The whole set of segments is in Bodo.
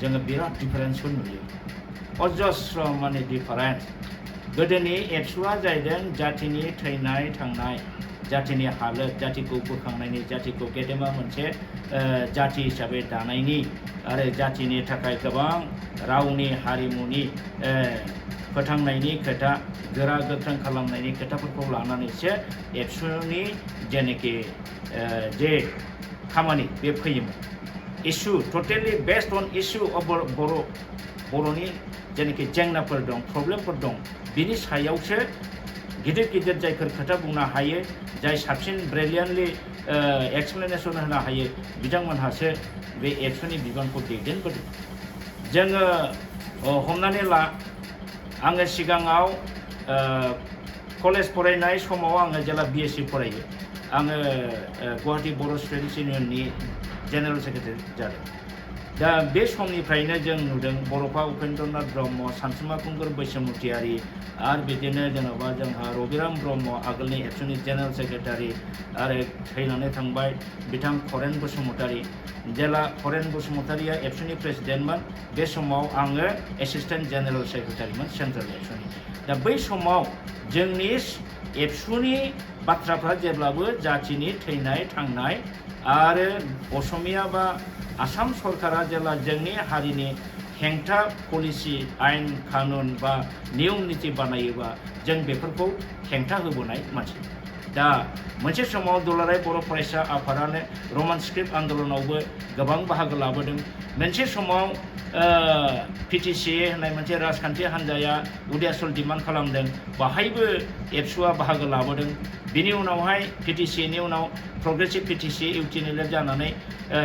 जोङो बिराद डिफारेन्सखौ नुयो अजस्र माने डिफारेन्स गोदोनि एबसुआ जाहैदों जातिनि थैनाय थांनाय जातिनि हालोद जातिखौ बोखांनायनि जातिखौ गेदेमा मोनसे जाति हिसाबै दानायनि आरो जातिनि थाखाय गोबां रावनि हारिमुनि फोथांनायनि खोथा गोरा गोख्रों खालामनायनि खोथाफोरखौ लानानैसो एबसुनि जेनाखि जे खामानि बे फैयोमोन इस्यु टटेलि बेस्ड अन इस्यु अफ बर'नि जेनाखि जेंनाफोर दं प्रब्लेमफोर दं बिनि सायावसो गिदिर गिदिर जायफोर खोथा बुंनो हायो जाय साबसिन ब्रिलियेन्टलि एक्सप्लेनेसन होनो हायो बिथांमोनहासो बे एबसुनि बिबानखौ दैदेनबोदों जोङो हमनानै ला आङो सिगाङाव कलेज फरायनाय समाव आङो जेला बिएससि फरायो आङो गुवाहाटी बर' स्टुडेन्टस इउनियननि जेनेरेल सेक्रेटारि जादों दा बे समनिफ्रायनो जों नुदों बर'फा उपेन्द्रनाथ ब्रह्म सानसुमा खुंगुर बैसोमुतियारि आरो बिदिनो जेन'बा जोंहा रबिराम ब्रह्म आगोलनि एबसुनि जेनेरेल सेक्रेटारि आरो थैनानै थांबाय बिथां खरेन बसुमतारी जेला खरेन बसुमतारिया एबसुनि प्रेसिडेन्टमोन बे समाव आङो एसिस्टेन्ट जेनेरेल सेक्रेटारिमोन सेन्ट्रेल एबसुनि दा बै समाव जोंनि एबसुनि बाथ्राफ्रा जेब्लाबो जातिनि थैनाय थांनाय आरो असमिया बा आसाम सरकारा जेला जोंनि हारिनि हेंथा पलिसि आइन कानुन बा नियम निति बानायोबा जों बेफोरखौ हेंथा होबोनाय मानसि दा मोनसे समाव दुलाराय बर' फरायसा आफादानो रमान स्क्रिप्ट आन्दलनावबो गोबां बाहागो लाबोदों मोनसे समाव पिटिसिए होननाय मोनसे राजखान्थि हान्जाया उदियासल डिमान्ड खालामदों बाहायबो एबसुआ बाहागो लाबोदों बिनि उनावहाय पिटिसिएनि उनाव प्रग्रेसिभ पिटिसि इउटिनेलेट जानानै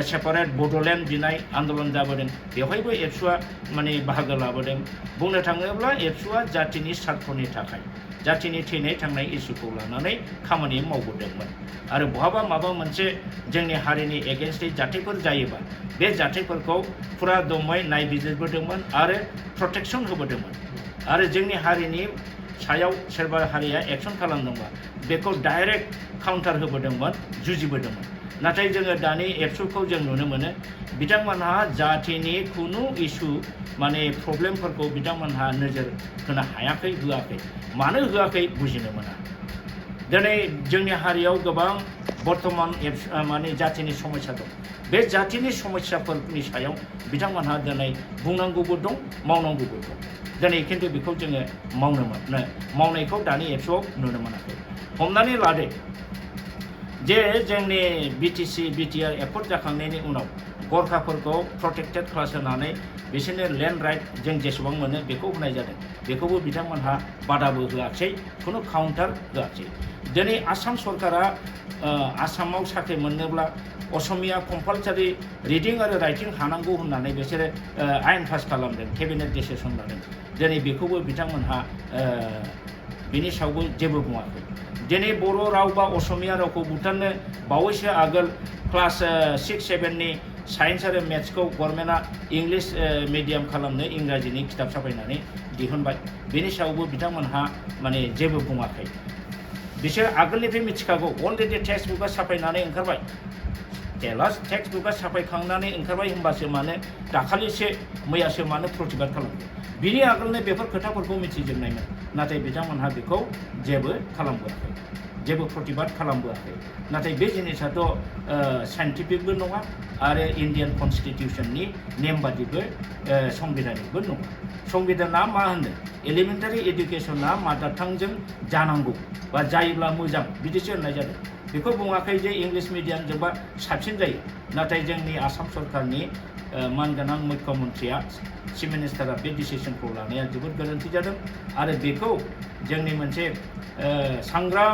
सेपारेट बड'लेण्ड बिनाय आन्दलन जाबोदों बेवहायबो एबसुआ माने बाहागो लाबोदों बुंनो थाङोब्ला एबसुआ जातिनि स्वार्थनि थाखाय जातिनि थैनाय थांनाय इस्युखौ लानानै खामानि मावबोदोंमोन आरो बहाबा माबा मोनसे जोंनि हारिनि एगेन्स्टै जाथायफोर जायोबा बे जाथायफोरखौ फुरा दमै नायबिजिरबोदोंमोन आरो प्रटेक्सन होबोदोंमोन आरो जोंनि हारिनि सायाव सोरबा हारिया एक्सन खालामदोंबा बेखौ डाइरेक्ट काउन्टार होबोदोंमोन जुजिबोदोंमोन नाथाय जोङो दानि एबसुखौ जों नुनो मोनो बिथांमोनहा जातिनि खुनु इस्यु माने प्रब्लेमफोरखौ बिथांमोनहा नोजोर होनो हायाखै होआखै मानो होआखै बुजिनो मोना दिनै जोंनि हारियाव गोबां बर्तमान माने जातिनि समस्या दं बे जातिनि समस्याफोरनि सायाव बिथांमोनहा दिनै बुंनांगौबो दं मावनांगौबो दं दिनै खिन्थु बेखौ जोङो मावनायखौ दानि एबसुआव नुनो मोनाखै हमनानै लादो जे जोंनि बिटिसि बिटिआर एकर्ड जाखांनायनि उनाव गरखाफोरखौ प्रटेक्टेड क्लास होनानै बिसोरनो लेन्ड राइट जों जेसेबां मोनो बेखौ होनाय जादों बेखौबो बिथांमोनहा बादाबो होआखै खुनु काउन्टार होआखै दिनै आसाम सरकारा आसामाव साख्रि मोननोब्ला असमिया कम्पालसारि रिडिं आरो राइटिं हानांगौ होननानै बिसोरो आयेन पास खालामदों केबिनेट डिसिसन लादों दिनै बेखौबो बिथांमोनहा बिनि सायावबो जेबो बुङाखै दिनै बर' राव बा असमिया रावखौ बुथारनो बावैसो आगोल क्लास 6-7नि साइन्स आरो मेथ्सखौ गभर्नमेन्टआ इंलिश मिडियाम खालामनो इंराजिनि खिताब साफायनानै दिहुनबाय बेनि सायावबो बिथांमोनहा माने जेबो बुङाखै बिसोर आगोलनिफ्राय मिथिखागौ अलरेडि टेक्स्ट बुकआ साफायनानै ओंखारबाय टेक्स्ट बुकआ साफायखांनानै ओंखारबाय होनबासो मानो दाखालिसो मैयासो मानो प्रतिबाद खालामदों बिनि आगोलनो बेफोर खोथाफोरखौ मिथिजोबनायमोन नाथाय बिथांमोनहा बेखौ जेबो खालामबोआखै जेबो प्रतिबाद खालामबोआखै नाथाय बे जिनिसाथ' साइन्टिफिकबो नङा आरो इन्डियान कनस्टिटिउसननि नेम बादिबो संबिधानिकबो नङा संबिधाना मा होनो एलिमेन्टारि एडुकेसना मादार टांजों जानांगौ बा जायोब्ला मोजां बिदिसो होननाय जादों बेखौ बुङाखै जे इंलिश मिडियामजोंबा साबसिन जायो नाथाय जोंनि आसाम सरकारनि मानगोनां मुख्यमन्त्रिया चिफ मिनिस्टारा बे डिसिसनखौ लानाया जोबोद गोरोन्थि जादों आरो बेखौ जोंनि मोनसे सांग्रां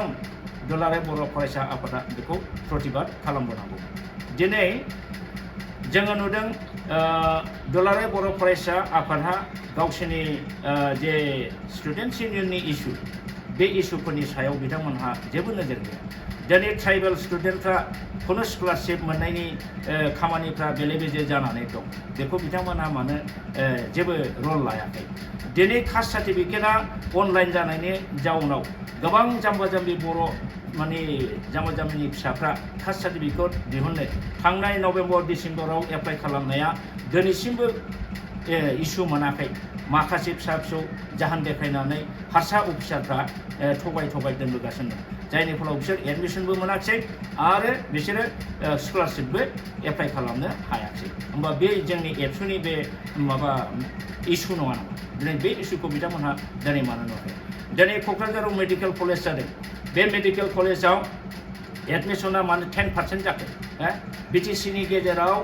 दुलाराय बर' फरायसा आफादा बेखौ प्रतिबाद खालामबोनांगौ दिनै जोङो नुदों दुलाराय बर' फरायसा आफादहा गावसोरनि जे स्टुडेन्टस इउनियननि इस्यु बे इस्युफोरनि सायाव बिथांमोनहा जेबो नोजोर गैया दिनै ट्राइबेल स्टुडेन्टफ्रा खुनु स्कलारशिप मोननायनि खामानिफ्रा बेले बेजे जानानै दं बेखौ बिथांमोनहा मानो जेबो रल लायाखै दिनै कास्ट सार्टिफिकेटआ अनलाइन जानायनि जाउनाव गोबां जाम्बा जाम्बि बर' माने जाम्बा जाम्बिनि फिसाफ्रा कास्ट सार्टिफिकेट दिहुननो थांनाय नभेम्बर डिसेम्बराव एप्लाइ खालामनाया दिनैसिमबो इसु मोनाखै माखासे फिसा फिसौ जाहोन देखायनानै हारसा अफिसारफ्रा थगाय दोनबोगासिनो दं जायनि फलाव बिसोर एडमिसनबो मोनाखिसै आरो बिसोरो स्कलारशिपबो एप्लाइ खालामनो हायाखिसै होमबा बे जोंनि एबसुनि बे माबा इसु नङा नामा दिनै बे इसुखौ बिथांमोनहा दिनै मानो नुवाखै दिनै क'क्राझाराव मेडिकेल कलेज जादों बे मेडिकेल कलेजाव एडमिसना मानो 10% जाखो बिटिसिनि गेजेराव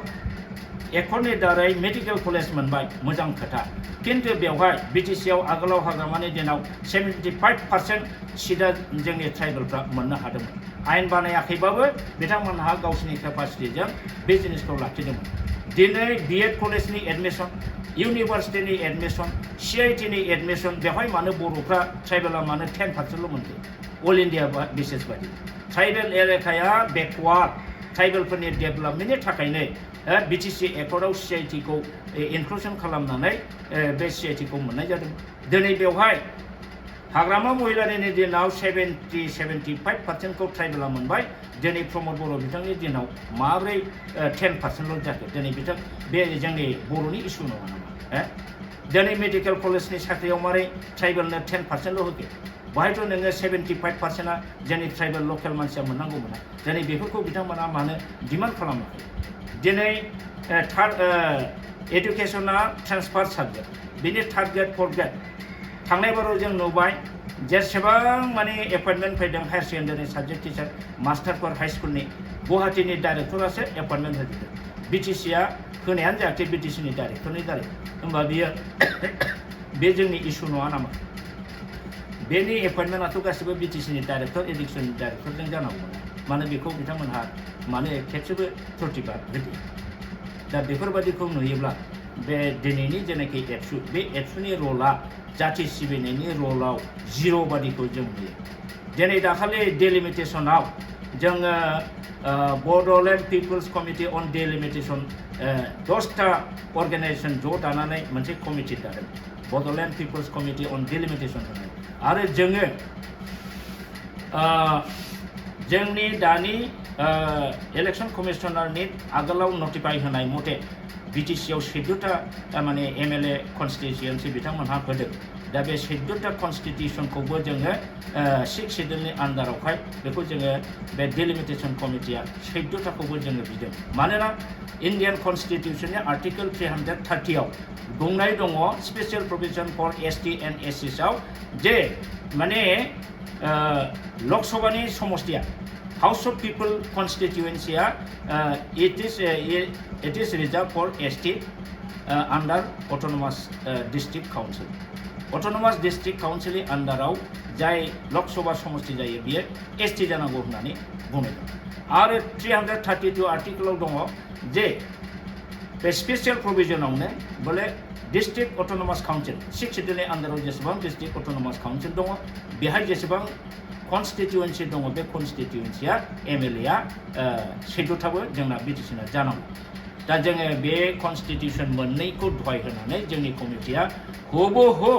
एकरनि दारै मेडिकेल कलेज मोनबाय मोजां खोथा किन्तु बेवहाय बिटिसिआव आगोलाव हाग्रामानि दिनाव 75% सिटआ जोंनि ट्राइबेलफ्रा मोननो हादोंमोन आयेन बानायाखैबाबो बिथांमोनहा गावसिनि केपासिटिजों बे जिनिसखौ लाखिदोंमोन दिनै बिएड कलेजनि एडमिसन इउनिभार्सिटिनि एडमिसन सिआइटिनि एडमिसन बेवहाय मानो बर'फ्रा ट्राइबेला मानो 10%ल' मोनखो अल इन्डिया बेसिस बायदि ट्राइबेल एलेकाया बेकवार्ड ट्राइबेलफोरनि डेभेलपमेन्टनि थाखायनो बिटिसि एकर्डआव सिआइटिखौ इनक्लुसन खालामनानै बे सिआइटिखौ मोननाय जादों दिनै बेवहाय हाग्रामा महिलारिनि दिनाव 75%खौ ट्राइबेला मोनबाय दिनै प्रमद बर' बिथांनि दिनाव माब्रै 10%ल' जाखो दिनै बिथां बे जोंनि बर'नि इसु नङा नामा दिनै मेडिकेल कलेजनि साख्रियाव मारै ट्राइबेलनो 10%ल' होखो बाहायथ' नोङो 75%आ जोंनि ट्राइबेल लकेल मानसिया मोननांगौमोन दिनै बेफोरखौ बिथांमोना मानो डिमान्ड खालामाखै दिनै एडुकेसना ट्रान्सफार साबजेक्ट बिनि थार्ड ग्रेड फर्थ ग्रेड थांनाय बाराव जों नुबाय जेसेबां माने एपइन्टमेन्ट फैदों हायार सेकेन्डारि साबजेक्ट टिचार मास्टारफोर हाई स्कुलनि गुवाहाटीनि डाइरेक्टरासो एपइन्टमेन्ट होजोबदों बिटिसिआ होनायानो जायाखै बिटिसिनि डाइरेक्टरनि दारै होमबा बियो बे जोंनि इसु नङा नामा बेनि एपइन्टमेन्टआथ' गासिबो बिटिसिनि डाइरेक्टर एडुकेसननि डाइरेक्टरजों जानांगौमोन मानो बेखौ बिथांमोनहा मानो खेबसेबो प्रतिबाद होदिया दा बेफोरबादिखौ नुयोब्ला बे दिनैनि जेनाखि एबसु बे एबसुनि रला जाथि सिबिनायनि रलाव जिर' बादिखौ जों नुयो दिनै दाखालि डेलिमिटेसनाव जोङो बड'लेण्ड पिपल्स कमिटि अन डेलिमिटेसन 10टा अर्गेनाइजेसन ज' दानानै मोनसे कमिटि दादों बड'लेण्ड पिपल्स कमिटि अन डेलिमिटेसन होनाय आरो जोङो जोंनि दानि इलेक्शन कमिशनारनि आगोलाव नटिफाइ होनाय मथे बिटिसिआव 14टा माने एमएलए कन्स्टिटिउन्सि बिथांमोनहा होदों दा बे 14टा कन्स्टिटिउसनखौबो जोङो 6 शेड्युलनि आन्डारावहाय बेखौ जोङो बे डेलिमिटेसन कमिटिया 14टाखौबो जोङो बिदों मानोना इन्डियान कन्स्टिटिउसननि आर्टिकेल 330आव बुंनाय दङ special provision for ST and एससिसआव जे माने लकसभानि समष्टिया हाउस अफ पिपल कन्स्टिट्युएन्सिया it is reserved for ST under autonomous district council autonomous district काउन्सिलनि आन्डाराव जाय लकसभा समष्टि जायो बियो एसटि जानांगौ होननानै बुंनाय दं आरो 332 आर्टिकेलाव दङ जे बे स्पेसियेल प्रभिजनावनो बोले डिस्ट्रिक्ट अट'नमास काउन्सिल 6 शेड्युलनि आन्डाराव जेसेबां डिस्ट्रिक्ट अट'नमास काउन्सिल दङ बेहाय जेसेबां कन्स्टिट्युएन्सि दङ बे कन्स्टिट्युएन्सिया एमएलएआ 14टाबो जोंना बिटिसिना जानांगौ दा जोङो बे कन्स्टिट्युसन मोननैखौ दहाय होनानै जोंनि कमिटिया हुबहु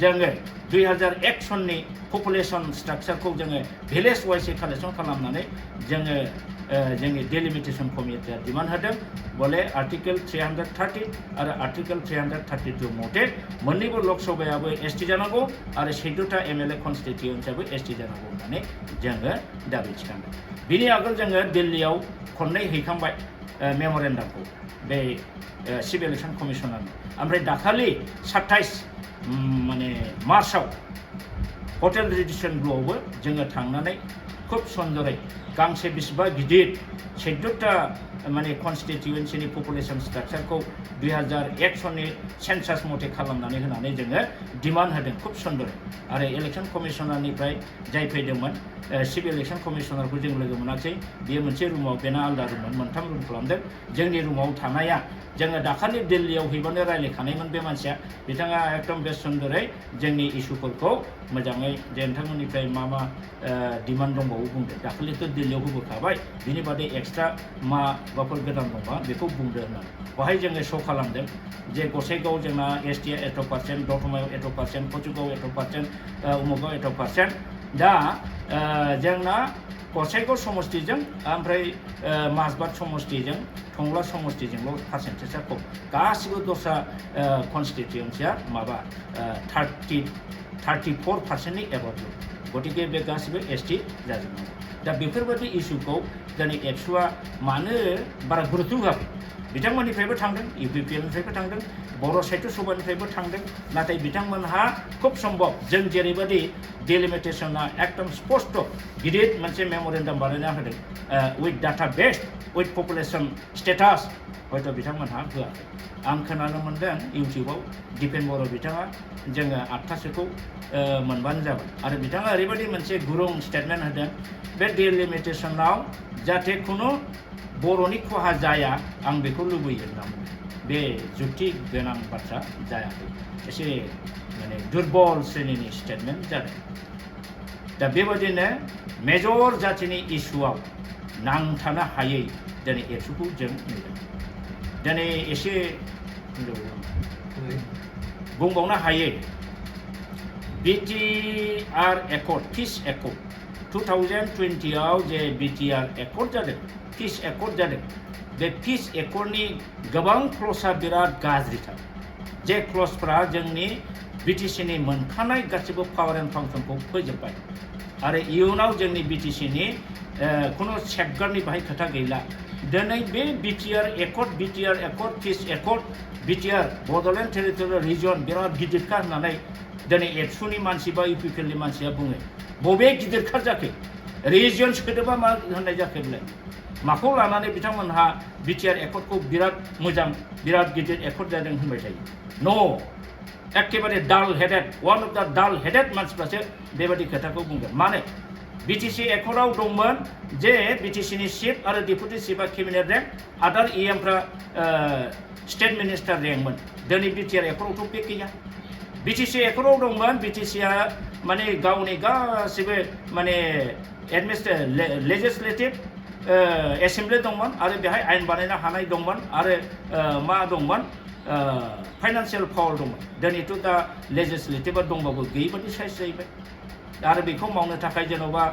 जोङो 2001 सननि पपुलेसन स्ट्राक्चारखौ जोङो भिलेज वाइसै कालेक्सन खालामनानै जोङो जोंनि डेलिमिटेसन कमिटिया डिमान्ड होदों बोले आर्टिकेल 330 आरो आर्टिकेल 332 मथे मोननैबो लकसभायाबो एसटि जानांगौ आरो 14टा एमएलए कन्स्टिट्युएन्सियाबो एसटि जानांगौ होननानै जोङो दाबि थिखांदों बिनि आगोल जोङो दिल्लीयाव खननै हैखांबाय मेम'रेन्डामखौ बे चिफ इलेक्शन कमिशनारनो ओमफ्राय दाखालि 27 माने मार्चआव हटेल रेडिसन ब्लुआवबो जोङो थांनानै खुब सुन्दरै गांसे बिसिबा गिदिर 14टा माने कन्स्टिट्युएन्सिनि पपुलेसन स्ट्राक्चारखौ 2001 सननि सेन्सास मथे खालामनानै होनानै जोङो डिमान्ड होदों खुब सुन्दरै आरो इलेक्शन कमिशनारनिफ्राय जाय फैदोंमोन चिफ इलेक्शन कमिशनारखौ जों लोगो मोनाखै बियो मोनसे रुमाव बेना आलदा रुममोन मोनथाम रुम खालामदों जोंनि रुमाव थानाया जोङो दाखालि दिल्लीयाव हैबानो रायलायखानायमोन बे मानसिया बिथाङा एकदम बे सुन्दरै जोंनि इस्युफोरखौ मोजाङै जे नोंथांमोननिफ्राय मा डिमान्ड दंबावो बुंदो दाखालिथ' दिल्लीयाव होबोखाबाय बिनि बादै एक्सट्रा माबाफोर गोदान दंबा बेखौ बुंदो होननानै बेवहाय जोङो श' खालामदों जे गसाइगाव जोंना एसटिआ 8%, दतमायाव 8%, कचुगाव 8%, उमुगाव 8%। दा जोंना गसाइगाव समष्टिजों ओमफ्राय माजबाद समष्टिजों टंला समष्टिजोंल' पार्सेन्टेजआ खम गासिबो दस्रा कनस्टिटिउन्सिया माबा 34%नि एबाबल गतिके बे गासिबो एसटी जाजोबनांगौ दा बेफोरबायदि इस्युखौ दिनै एबसुआ मानो बारा गुरुत्व होआखै बिथांमोननिफ्रायबो थांदों इउपिपिएलनिफ्रायबो थांदों बर' साहित्य सभानिफ्रायबो थांदों नाथाय बिथांमोनहा खुब सम्भब जों जेरैबायदि डिलिमिटेसना एकदम स्पष्ट गिदिर मोनसे मेम'रेन्डाम बानायना होदों उइथ डाटा बेस उइथ पपुलेसन स्टेटास हयथ' बिथांमोनहा होआखै आं खोनानो मोनदों इउटिउबाव दिपेन बर' बिथाङा जोङो 8थासोखौ मोनबानो जाबाय आरो बिथाङा ओरैबायदि मोनसे गुरुं स्टेटमेन्ट होदों बे डिलिमिटेसनाव जाहाथे खुनु बर'नि खहा जाया आं बेखौ लुबैयो होनना बे जुक्ति गोनां बाथ्रा जायाखै एसे माने दुर्बल श्रेणीनि स्टेटमेन्ट जादों दा बेबायदिनो मेजर जातिनि इस्युआव नांथानो हायै दिनै एबसुखौ जों नुदों दिनै एसे बुंबावनो हायो बिटिआर एकर्ड पिस एकर्ड 2020आव जे बिटिआर एकर्ड जादों पिस एकर्ड जादों बे पिस एकर्डनि गोबां क्ल'जआ बिराद गाज्रिथार जे क्ल'जफ्रा जोंनि बिटिसिनि मोनखानाय गासिबो पावार एन्ड फांसनखौ फोजोबबाय आरो इयुनाव जोंनि बिटिसिनि खुनु सेफगार्डनि बाहाय खोथा गैला दिनै बे BTR accord peace accord BTR Bodoland territorial region बिराद गिदिरखा होननानै दिनै एबसुनि मानसि बा इउपिपिएलनि मानसिया बुङो बबे गिदिरखा जाखो रिजन सोदोबा मा होननाय जाखो बेलाय माखौ लानानै बिथांमोनहा बिटिआर एकर्डखौ बिराद मोजां बिराद गिदिर एकर्ड जादों होनबाय थायो न' एखेबारे डाल हेडेड वान अफ दा डाल हेडेड मानसिफ्रासो बेबायदि खोथाखौ बुंगोन मानो बिटिसि एकर्डआव दंमोन जे बिटिसिनि चिफ आरो डेपुटि चिफआ केबिनेट रेंक आदार इएमफ्रा स्टेट मिनिस्टार रेंकमोन दिनै बिटिआर एकर्डआवथ' बे गैया बिटिसि एकर्डआव दंमोन बिटिसिआ माने गावनि गासिबो माने लेजिस्लेटिभ एसेम्बलि दंमोन आरो बेहाय आयेन बानायनो हानाय दंमोन आरो मा दंमोन फाइनान्सियेल पावार दंमोन दिनैथ' दा लेजिस्लेटिभआ दंबाबो गैयिबादि साइज जाहैबाय आरो बेखौ मावनो थाखाय जेन'बा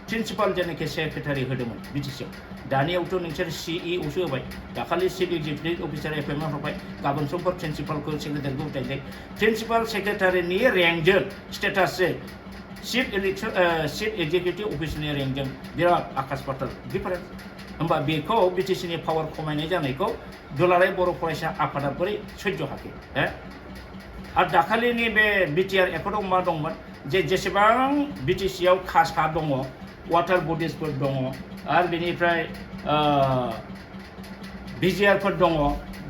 प्रिन्सिपाल जेनाखि सेक्रेटारि होदोंमोन बिटिसिआव दानियावथ' नोंसोर सिइअसो होबाय दाखालि चिफ एक्जिकिउटिभ अफिसार एपइन्टमेन्ट होबाय गाबोन समफोर प्रिन्सिपालखौ सेक्रेटारिखौ होथायसै प्रिन्सिपाल सेक्रेटारिनि रेंकजों स्टेटासजों चिफ एक्जिकिउटिभ अफिसनि रेंकजों बिराद आकाश पाताल डिफारेन्स होमबा बेखौ बिटिसिनि पावार खमायनाय जानायखौ दुलाराय बर' फरायसा आफादा बोरै सैज्य हाखो आरो दाखालिनि बे बिटिआर एकर्डआव मा दंमोन जे जेसेबां बिटिसिआव कास्टआ दङ वाटार बडिसफोर दङ आरो बेनिफ्राय बिजिआरफोर दङ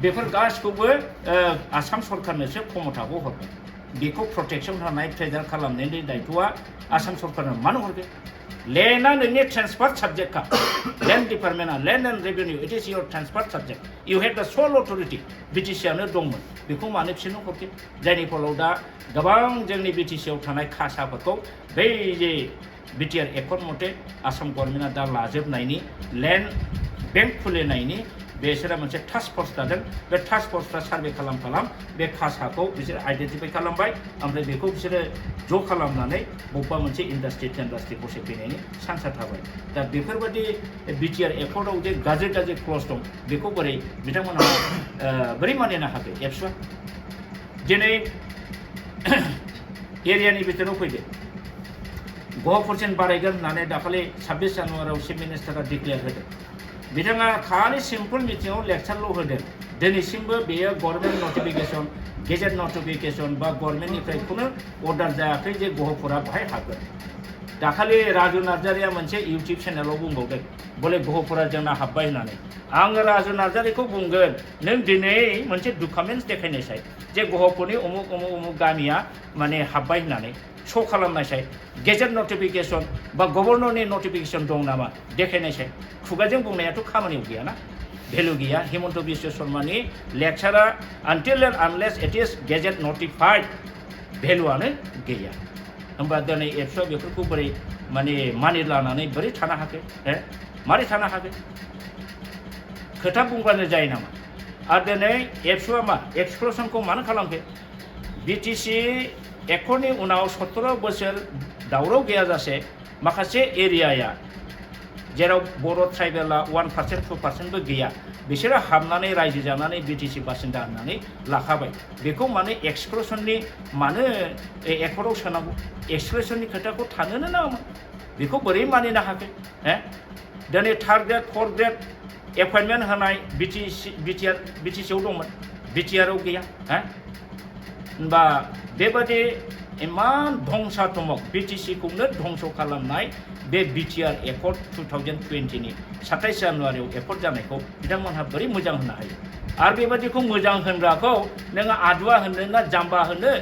बेफोर गासिखौबो आसाम सरकारनोसो क्षमताखौ हरबाय बेखौ प्रटेक्सन होनाय प्रेजार खालामनायनि दायथ'आ आसाम सरकारनो मानो हरगोन लेन्डआ नोंनि ट्रेन्सफार साबजेक्टखा लेन्ड डिपार्टमेन्टआ land and revenue it is your transfer subject you have the sole authority बिटिसिआनो दंमोन बेखौ मानो बिसोरनो हरगोन जायनि फलाव दा गोबां जोंनि बिटिसिआव थानाय खासाफोरखौ बै जे बिटिआर एकर्ड मथे आसाम गभर्नमेन्टआ दा लाजोबनायनि लेन्ड बेंक खुलिनायनि बिसोरा मोनसे टास्क फर्स दादों बे टास्क फर्सफ्रा सार्भे खालाम बे खासाखौ बिसोर आइडेन्टिफाइ खालामबाय ओमफ्राय बेखौ बिसोरो ज' खालामनानै बबेबा मोनसे इन्डास्ट्रि फसंफैनायनि चान्सआ थाबाय दा बेफोरबायदि बिटिआर एकर्डआव जे गाज्रि क्ल'ज दं बेखौ बोरै बिथांमोनहा बोरै मानिनो हाखो एबसुआ दिनै एरियानि बिथोराव फैदो 9% बारायगोन होननानै दाखालि 26 जानुवारियाव चिफ मिनिस्टारा डिक्लेयार होदों बिथाङा खालि सिम्पल मिटिङाव लेक्चारल' होदों दिनैसिमबो बेयो गभर्नमेन्ट नटिफिकेसन गेजेट नटिफिकेसन बा गभर्नमेन्टनिफ्राय खुनु अर्डार जायाखै जे गहपुरा बाहाय हाबगोन दाखालि राजु नार्जारिया मोनसे इउटिउब चेनेलाव बुंबावदों बले गहपुरा जोंना हाब्बाय होननानै आङो राजु नार्जारिखौ बुंगोन नों दिनै मोनसे डकुमेन्टस देखायनायसाय जे गहपुरनि उमुक गामिया माने हाब्बाय होननानै शो खालामनायसाय गेजेट नटिफिकेसन बा गभर्नरनि नटिफिकेसन दं नामा देखायनायसाय खुगाजों बुंनायाथ' खामानियाव गैयाना भेलु गैया हिमन्त बिश्व शर्मानि लेक्चारा until and unless it is gazette notified भेलुआनो गैया होमबा दिनै एबसुआ बेफोरखौ बोरै माने मानि लानानै बोरै थानो हाखो मारै थानो हाखो खोथा बुंबानो जायो नामा आरो दिनै एबसुआ मा एक्सक्लुसनखौ मानो खालामखो बिटिसि एकर्डनि उनाव 17 बोसोर दावराव गैयाजासे माखासे एरियाया जेराव बर' ट्राइबेला 1% 2%बो गैया बिसोरो हाबनानै रायजो जानानै बिटिसि बासिन्दा होननानै लाखाबाय बेखौ माने एक्सक्लुसननि मानो एकर्डआव सोनांगौ एक्सक्लुसननि खोथाखौ थानोनो नाङामोन बेखौ बोरै मानिनो हाखो दिनै 3rd grade 4th grade appointment होनाय बिटिसिआव दंमोन बिटिआरआव गैया होनबा बेबादि इमान धंसात्मक बिटिसिखौनो धंस खालामनाय बे बिटिआर एकर्ड 2020 नि 27 जानुवारियाव एकर्ड जानायखौ बिथांमोनहा बोरै मोजां होनो हायो आरो बेबादिखौ मोजां होनग्राखौ नोङो आदुवा होनो ना जाम्बा होनो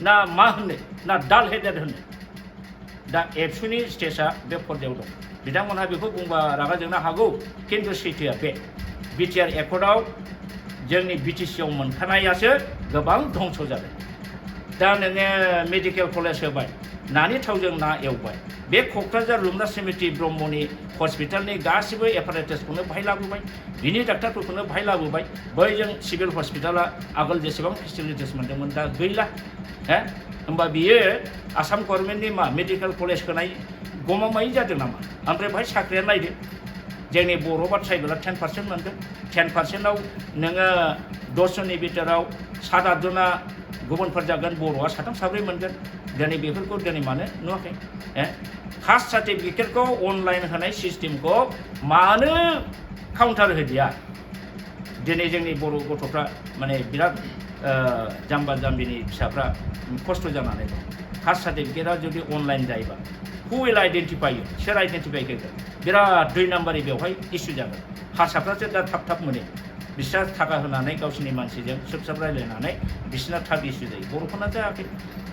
ना मा होनो ना दाल हेडेड होनो दा एबसुनि स्टेजआ बे पर्दायाव दं बिथांमोनहा बेखौ बुंबा रागा जोंनो हागौ खिन्थु सैथोआ बे बिटिआर एकर्डआव जोंनि बिटिसिआव मोनखानायासो गोबां धंस जादों दा नोङो मेडिकेल कलेज होबाय नानि थावजों ना एवबाय बे क'क्राझार रुमना समिति ब्रह्मनि हस्पिटालनि गासिबो एपारेटासखौनो बाहाय लाबोबाय बिनि डाक्टारफोरखौनो बाहाय लाबोबाय बैजों सिभिल हस्पिटाला आगोल जेसेबां फेसिलिटिस मोन्दोंमोन दा गैला होमबा बियो आसाम गभर्नमेन्टनि मा मेडिकेल कलेज होनाय गमामायै जादों नामा ओमफ्राय बाहाय साख्रिया नायदो जोंनि बर' बा ट्राइबेला 10% मोनगोन 10%आव नोङो 10 जननि बिथोराव 7-8 जना गुबुनफोर जागोन बर'आ 3-4 मोनगोन दिनै बेफोरखौ दिनै मानो नुवाखै कास्ट सार्टिफिकेटखौ अनलाइन होनाय सिस्टेमखौ मानो काउन्टार होदिया दिनै जोंनि बर' गथ'फ्रा माने बिराद जाम्बा जाम्बिनि फिसाफ्रा खस्थ' जानानै दं कास्ट सार्टिफिकेटआ जुदि अनलाइन जायोबा हु विल आइडेन्टिफाइ सोर आइडेन्टिफाइ होगोन बिराद 2 नाम्बारि बेवहाय इसु जागोन हारसाफ्रासो दा थाब मोनो बिस्रा थाखा होनानै गावसोरनि मानसिजों सोब रायलायनानै बिसोरना थाब इसु जायो बर'फोरना जायाखै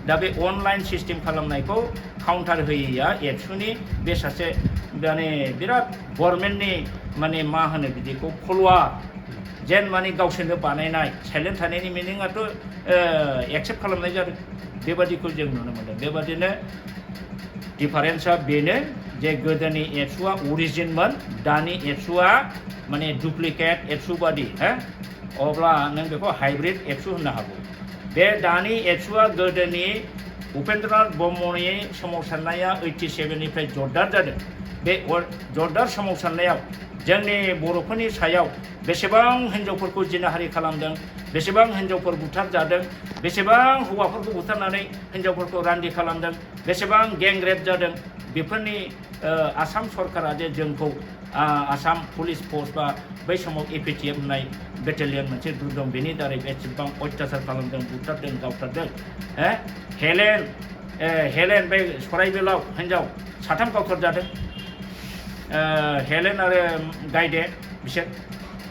दा बे अनलाइन सिस्टेम खालामनायखौ काउन्टार होयैया एबसुनि बे सासे माने बिराद गभर्नमेन्टनि माने मा होनो बिदिखौ फल'आ जेन माने गावसोरनो बानायनाय साइलेन्ट थानायनि मिनिंआथ' एक्सेप्ट खालामनाय जादों बेबादिखौ जों नुनो मोनदों बेबादिनो डिफारेन्सआ बेनो जे गोदोनि एबसुआ अरिजिनमोन दानि एबसुआ माने डुप्लिकेट एबसु बादि अब्ला नों बेखौ हाइब्रिड एबसु होननो हागौ बे दानि एबसुआ गोदोनि उपेन्द्रनाथ ब्रह्मनि सोमावसारनाया 87 निफ्राय जरदार जादों बे जरदार सोमावसारनायाव जोंनि बर'फोरनि सायाव बेसेबां हिन्जावफोरखौ जिनाहारि खालामदों बेसेबां हिन्जावफोर बुथारजादों बेसेबां हौवाफोरखौ बुथारनानै हिन्जावफोरखौ रान्दि खालामदों बेसेबां गेंरेप जादों बेफोरनि आसाम सरकारा जे जोंखौ आसाम पुलिस फोर्स बा बै समाव एपिटिएफ होननाय बेटेलियन मोनसे ग्रुप दं बेनि दारै बेसेबां अत्याचार खालामदों बुथारदों गावथारदों हेलेन बे सराइबिलाव हिन्जाव 3 गावथारजादों हेलेन आरो गायदे बिसोर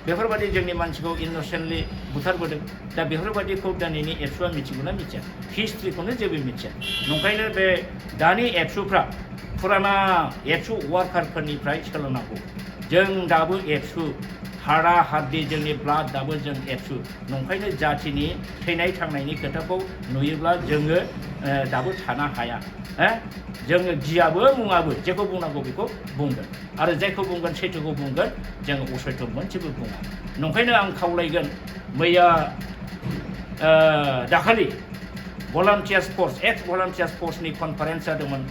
बेफोरबायदि जोंनि मानसिखौ इनोसेन्टलि बुथारबोदों दा बेफोरबायदिखौ दिनैनि एबसुआ मिथिगौना मिथिया हिस्ट्रिखौनो जेबो मिथिया नंखायनो बे दानि एबसुफ्रा फुराना एबसु वार्कारफोरनिफ्राय सोलोंनांगौ जों दाबो एबसु हारा हाद्दि जोंनि ब्लाड दाबो जों एबसु नंखायनो जातिनि थैनाय थांनायनि खोथाखौ नुयोब्ला जोङो दाबो थानो हाया जोङो गियाबो मुङाबो जेखौ बुंनांगौ बेखौ बुंगोन आरो जायखौ बुंगोन सैथोखौ बुंगोन जोङो असैथ' मोनसेबो बुङा नंखायनो आं खावलायगोन मैया दाखालि भलान्टियार्स फोर्स एक्स भलान्टियार्स फोर्सनि कनफारेन्स जादोंमोन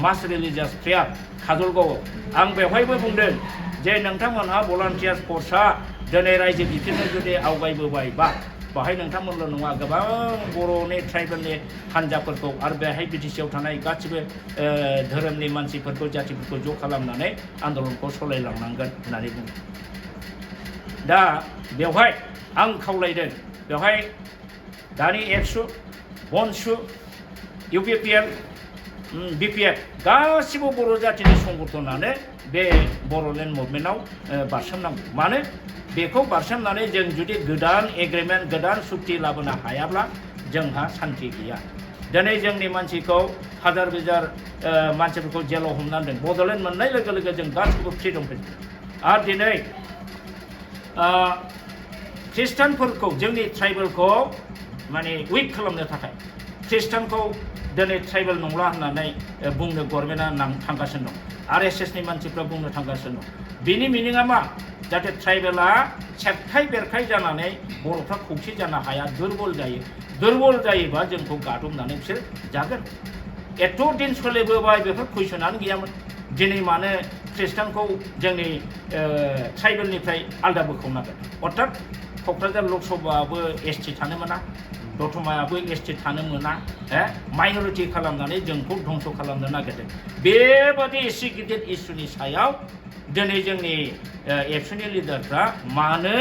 मास रिलिजियास प्रेयार काजलगावआव आं बेवहायबो बुंदों जे नोंथांमोनहा भलान्टियार्स फोर्सआ दिनै रायजो बिथिंजों जुदि आवगायबोबायबा बाहाय नोंथांमोनल' नङा गोबां बर'नि ट्राइबेलनि हान्जाफोरखौ आरो बेहाय बिटिसिआव थानाय गासिबो धोरोमनि मानसिफोरखौ जातिफोरखौ ज' खालामनानै आन्दलनखौ सालायलांनांगोन होननानै बुङो दा बेवहाय आं खावलायदों बेवहाय दानि एबसु बनसु इउपिपिएल बिपिएफ गासिबो बर' जातिनि संगठनानो बे बर'लेण्ड मुभमेन्टआव बारसोमनांगौ मानो बेखौ बारसोमनानै जों जुदि गोदान एग्रिमेन्ट गोदान सुक्ति लाबोनो हायाब्ला जोंहा सान्थि गैया दिनै जोंनि मानसिखौ हाजार बिजार मानसिफोरखौ जेलाव हमनानै दोन बड'लेण्ड मोननाय लोगो लोगो जों गासिबो फ्रिदम फैदों आरो दिनै ख्रिस्टानफोरखौ जोंनि ट्राइबेलखौ माने उइक खालामनो थाखाय ख्रिस्टानखौ दिनै ट्राइबेल नंला होननानै बुंनो गभर्नमेन्टआ थांगासिनो दं आरएसएसनि मानसिफ्रा बुंनो थांगासिनो दं बिनि मिनिङा मा जाहाथे ट्राइबेला सेरखाय बेरखाय जानानै बर'फ्रा खौसे जानो हाया दुरबल जायोबा जोंखौ गादबनानै बिसोर जागोन एथ' दिन सोलिबोबाय बेफोर कुइसनानो गैयामोन दिनै मानो ख्रिस्टानखौ जोंनि ट्राइबेलनिफ्राय आलदा बोखावनांगोन अर्थात क'क्राझार लकसभायाबो एसटि थानो मोना दतमायाबो एसटि थानो मोना माइनरिटि खालामनानै जोंखौ धंस खालामनो नागिरदों बेबादि एसे गिदिर इस्युनि सायाव दिनै जोंनि एबसुनि लिडारफ्रा मानो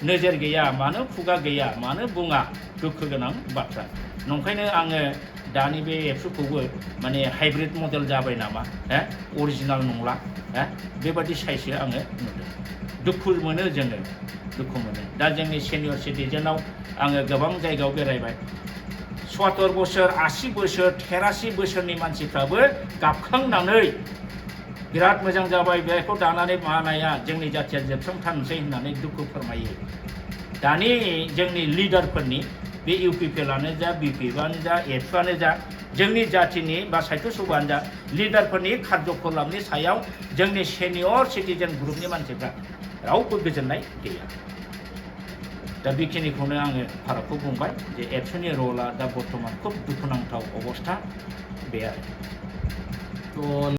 नोजोर गैया मानो खुगा गैया मानो बुङा दुखु गोनां बाथ्रा नंखायनो आङो दानि बे एबसुखौबो माने हाइब्रिद मडेल जाबाय नामा अरिजिनाल नंला बेबादि साइसो आङो नुदों दुखु मोनो जोङो दुखु मोनो दा जोंनि सिनियर सिटिजेनाव आङो गोबां जायगायाव बेरायबाय 70 बोसोर 80 बोसोर 83 बोसोरनि मानसिफ्राबो गाबखांनानै बिराद मोजां जाबाय बेखौ दानानै मानाया जोंनि जाथिया जोबस्रांथारनोसै होननानै दुखु फोरमायो दानि जोंनि लिडारफोरनि बे इउपिपिएलआनो जा बिपिएफआनो जा एबसुआनो जा जोंनि जाथिनि बा साहित्य सभायानो जा लिडारफोरनि खार्यकलापनि सायाव जोंनि सिनियर सिटिजेन ग्रुपनि मानसिफ्रा रावबो गोजोननाय गैया दा बेखिनिखौनो आङो फारागखौ बुंबाय जे एबसुनि रला दा बर्थमान खुब दुखुनांथाव अबस्था बे आरो